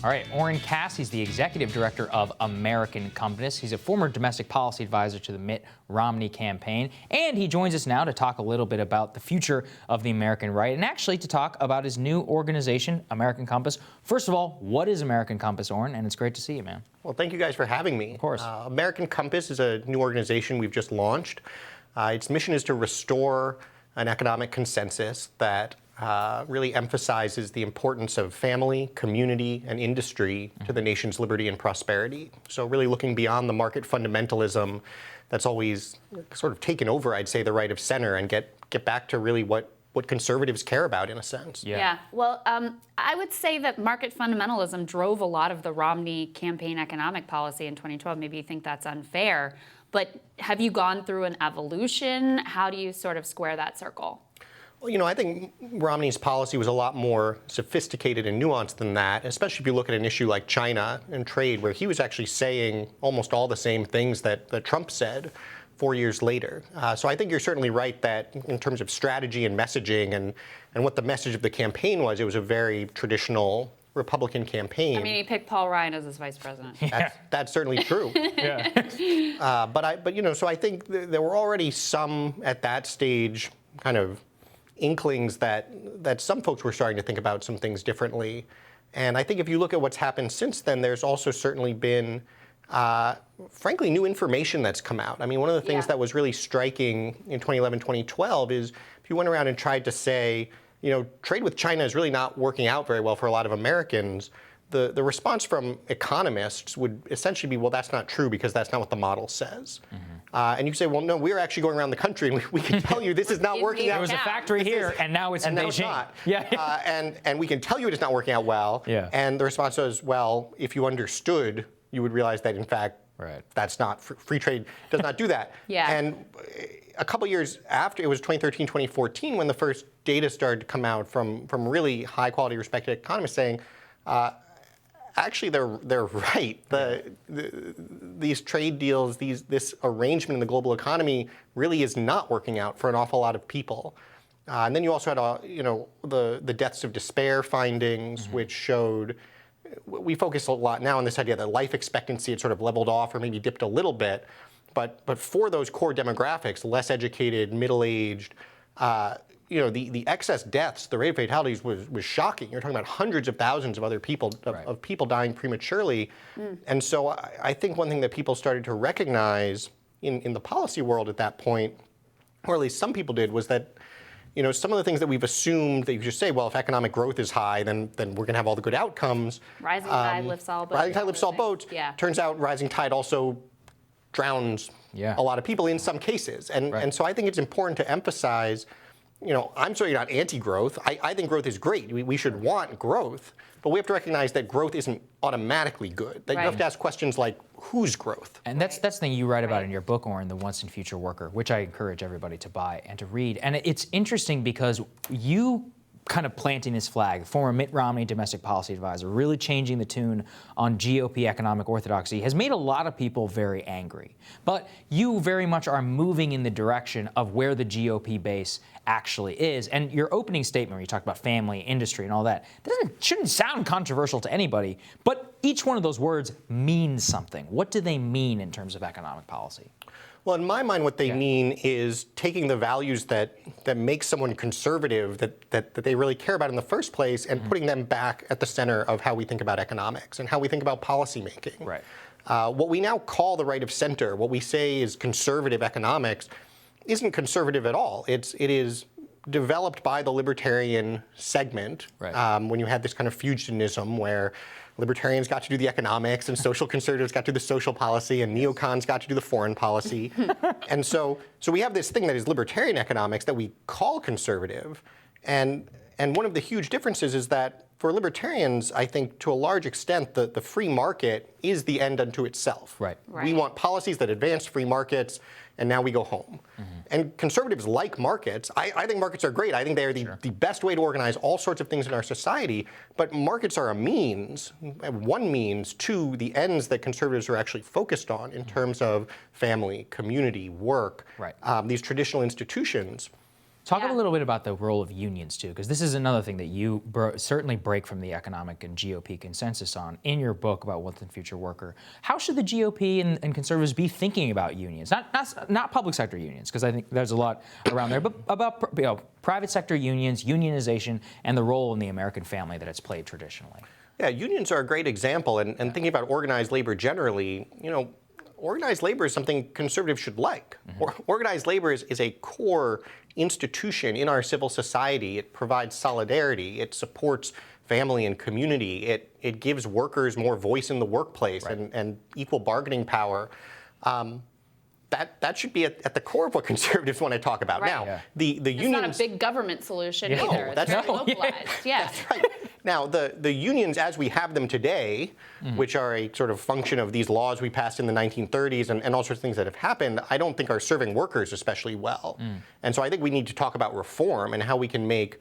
All right, Oren Cass, he's the executive director of American Compass. He's a former domestic policy advisor to the Mitt Romney campaign. And he joins us now to talk a little bit about the future of the American right and actually to talk about his new organization, American Compass. First of all, what is American Compass, Oren? And it's great to see you, man. Well, thank you guys for having me. Of course. American Compass is a new organization we've just launched. Its mission is to restore an economic consensus that really emphasizes the importance of family, community, and industry to the nation's liberty and prosperity. So really looking beyond the market fundamentalism that's always sort of taken over, I'd say, the right of center and get back to really what conservatives care about in a sense. Yeah. Well, I would say that market fundamentalism drove a lot of the Romney campaign economic policy in 2012. Maybe you think that's unfair, but have you gone through an evolution? How do you sort of square that circle? Well, I think Romney's policy was a lot more sophisticated and nuanced than that, especially if you look at an issue like China and trade, where he was actually saying almost all the same things that Trump said 4 years later. So I think you're certainly right that in terms of strategy and messaging and what the message of the campaign was, it was a very traditional Republican campaign. I mean, he picked Paul Ryan as his vice president. That's certainly true. So I think there were already some at that stage kind of inklings that some folks were starting to think about some things differently. And I think if you look at what's happened since then, there's also certainly been, frankly, new information that's come out. I mean, one of the things that was really striking in 2011, 2012 is if you went around and tried to say, trade with China is really not working out very well for a lot of Americans, the response from economists would essentially be, well, that's not true because that's not what the model says. And you say, well, no, we're actually going around the country and we can tell you this is not working out. There was a factory here and now it's in Beijing. It's not. And we can tell you it is not working out well. And the response was, well, if you understood, you would realize that in fact, that's not, free trade does not do that. And a couple years after, it was 2013, 2014, when the first data started to come out from really high quality respected economists saying, actually, they're right. These trade deals, this arrangement in the global economy really is not working out for an awful lot of people. And then you also had, the deaths of despair findings, which showed, we focus a lot now on this idea that life expectancy had sort of leveled off or maybe dipped a little bit. But for those core demographics, less educated, middle-aged, the excess deaths, the rate of fatalities was shocking. You're talking about hundreds of thousands of other people, of people dying prematurely. And so I think one thing that people started to recognize in the policy world at that point, or at least some people did, was that some of the things that we've assumed that you just say, well, if economic growth is high, then we're going to have all the good outcomes. Rising tide lifts all boats. Rising tide lifts all boats. Turns out rising tide also drowns a lot of people in some cases. And so I think it's important to emphasize, I'm certainly not anti-growth. I think growth is great. We should want growth, but we have to recognize that growth isn't automatically good. That you have to ask questions like, whose growth? And that's the thing you write about in your book, Oren, The Once and Future Worker, which I encourage everybody to buy and to read. And it's interesting because you kind of planting this flag, former Mitt Romney domestic policy advisor, really changing the tune on GOP economic orthodoxy has made a lot of people very angry. But you very much are moving in the direction of where the GOP base actually is. And your opening statement where you talk about family, industry, and all that, shouldn't sound controversial to anybody, but each one of those words means something. What do they mean in terms of economic policy? Well, in my mind, what they mean is taking the values that make someone conservative, that they really care about in the first place, and putting them back at the center of how we think about economics and how we think about policymaking. What we now call the right of center, what we say is conservative economics, isn't conservative at all. It is developed by the libertarian segment when you had this kind of Fugianism where libertarians got to do the economics and social conservatives got to do the social policy and neocons got to do the foreign policy. And so we have this thing that is libertarian economics that we call conservative. And one of the huge differences is that for libertarians, I think to a large extent, the free market is the end unto itself. We want policies that advance free markets, and now we go home. And conservatives like markets. I think markets are great. I think they are the best way to organize all sorts of things in our society. But markets are a means, one means, to the ends that conservatives are actually focused on in terms of family, community, work, these traditional institutions. Talk a little bit about the role of unions, too, because this is another thing that you certainly break from the economic and GOP consensus on in your book about Once and Future Worker. How should the GOP and conservatives be thinking about unions? Not public sector unions, because I think there's a lot around there, but about private sector unions, unionization, and the role in the American family that it's played traditionally. Yeah, unions are a great example, and thinking about organized labor generally, organized labor is something conservatives should like. Organized labor is a core institution in our civil society. It provides solidarity. It supports family and community. It gives workers more voice in the workplace and equal bargaining power. That should be at the core of what conservatives want to talk about. Now, the unions... It's not a big government solution either. It's very localized. Yes. That's right. Now, the unions as we have them today, which are a sort of function of these laws we passed in the 1930s and all sorts of things that have happened, I don't think are serving workers especially well. And so I think we need to talk about reform and how we can make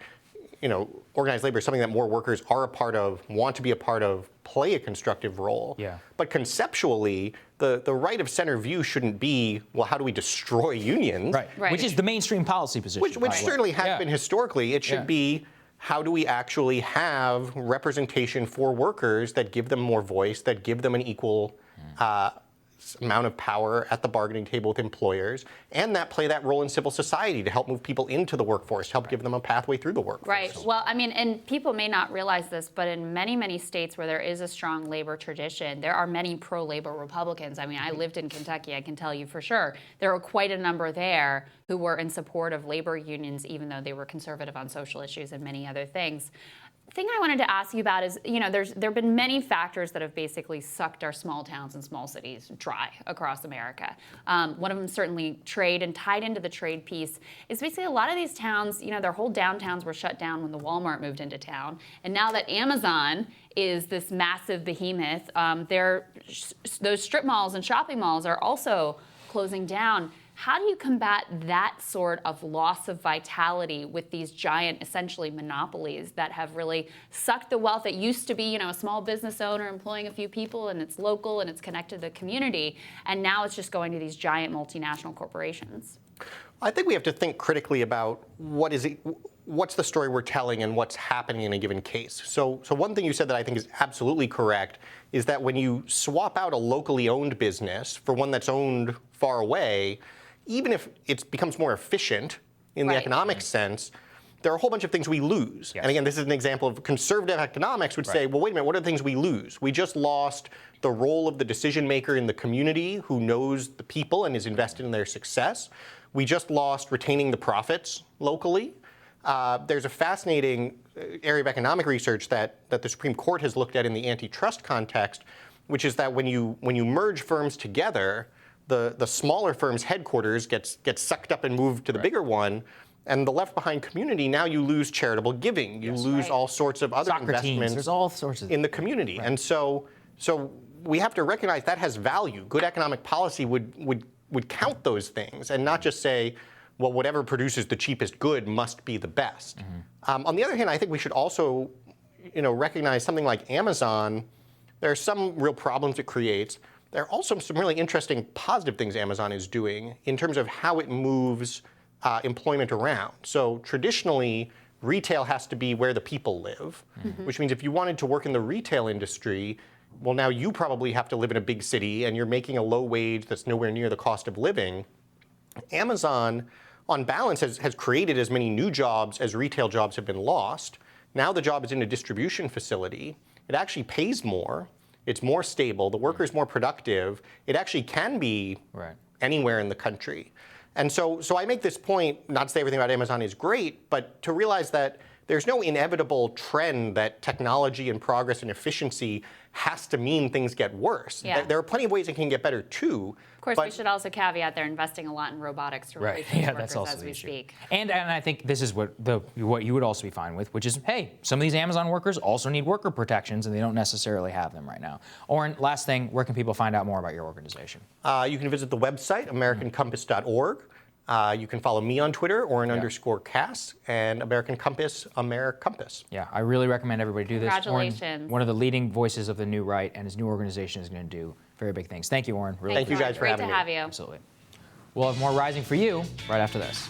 organized labor something that more workers are a part of, want to be a part of, play a constructive role. But conceptually, the right of center view shouldn't be, well, how do we destroy unions? Which is the mainstream policy position. Which certainly has been historically. It should be, how do we actually have representation for workers that give them more voice, that give them an equal amount of power at the bargaining table with employers, and that play that role in civil society to help move people into the workforce, to help give them a pathway through the workforce. Right. Well, I mean, and people may not realize this, but in many, many states where there is a strong labor tradition, there are many pro-labor Republicans. I mean, I lived in Kentucky, I can tell you for sure. There were quite a number there who were in support of labor unions, even though they were conservative on social issues and many other things. The thing I wanted to ask you about is, there have been many factors that have basically sucked our small towns and small cities dry across America. One of them certainly trade, and tied into the trade piece is basically a lot of these towns, their whole downtowns were shut down when the Walmart moved into town. And now that Amazon is this massive behemoth, those strip malls and shopping malls are also closing down. How do you combat that sort of loss of vitality with these giant, essentially, monopolies that have really sucked the wealth that used to be, a small business owner employing a few people, and it's local and it's connected to the community, and now it's just going to these giant multinational corporations? I think we have to think critically about what's the story we're telling and what's happening in a given case. So one thing you said that I think is absolutely correct is that when you swap out a locally owned business for one that's owned far away, even if it becomes more efficient in the economic sense, there are a whole bunch of things we lose. And again, this is an example of conservative economics would say, well, wait a minute, what are the things we lose? We just lost the role of the decision maker in the community who knows the people and is invested in their success. We just lost retaining the profits locally. There's a fascinating area of economic research that the Supreme Court has looked at in the antitrust context, which is that when you merge firms together, the smaller firm's headquarters gets sucked up and moved to the bigger one, and the left behind community, now you lose charitable giving. You lose all sorts of other investments There's all sorts of in the community. And so we have to recognize that has value. Good economic policy would count those things and not just say, well, whatever produces the cheapest good must be the best. On the other hand, I think we should also recognize something like Amazon. There are some real problems it creates. There are also some really interesting positive things Amazon is doing in terms of how it moves employment around. So traditionally, retail has to be where the people live, which means if you wanted to work in the retail industry, well, now you probably have to live in a big city and you're making a low wage that's nowhere near the cost of living. Amazon, on balance, has created as many new jobs as retail jobs have been lost. Now the job is in a distribution facility. It actually pays more. It's more stable. The worker's more productive. It actually can be anywhere in the country. And so I make this point, not to say everything about Amazon is great, but to realize that there's no inevitable trend that technology and progress and efficiency has to mean things get worse. There are plenty of ways it can get better too. Of course, we should also caveat they're investing a lot in robotics to replace these workers as we speak. And I think this is what you would also be fine with, which is, hey, some of these Amazon workers also need worker protections, and they don't necessarily have them right now. Oren, last thing, where can people find out more about your organization? You can visit the website, AmericanCompass.org. You can follow me on Twitter, Oren_Cass, and American Compass, AmeriCompass. Yeah, I really recommend everybody do this. Congratulations. Oren, one of the leading voices of the new right, and his new organization is going to do very big things. Thank you, Oren. Thank you guys for having me. Great to have you. Absolutely. We'll have more Rising for you right after this.